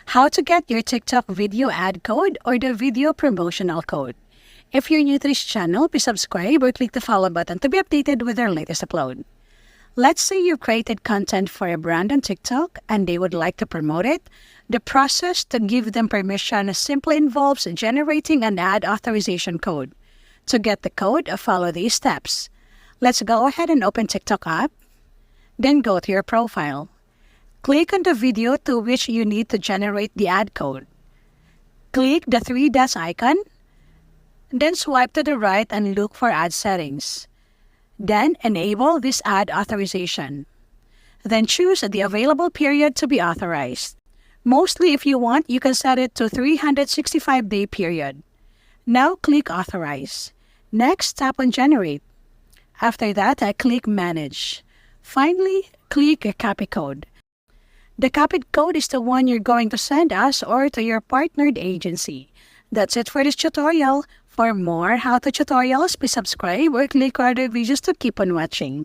How to get your TikTok video ad code or the video promotional code. If you're new to this channel, please subscribe or click the follow button to be updated with our latest upload. Let's say you've created content for a brand on TikTok and they would like to promote it. The process to give them permission simply involves generating an ad authorization code. To get the code, follow these steps. Let's go ahead and open TikTok app. Then go to your profile. Click on the video to which you need to generate the ad code. Click the three dots icon. Then swipe to the right and look for ad settings. Then enable this ad authorization. Then choose the available period to be authorized. Mostly if you want, you can set it to 365-day period. Now click Authorize. Next, tap on Generate. After that, click Manage. Finally, click Copy Code. The copied code is the one you're going to send us or to your partnered agency. That's it for this tutorial. For more how-to tutorials, please subscribe or click other videos to keep on watching.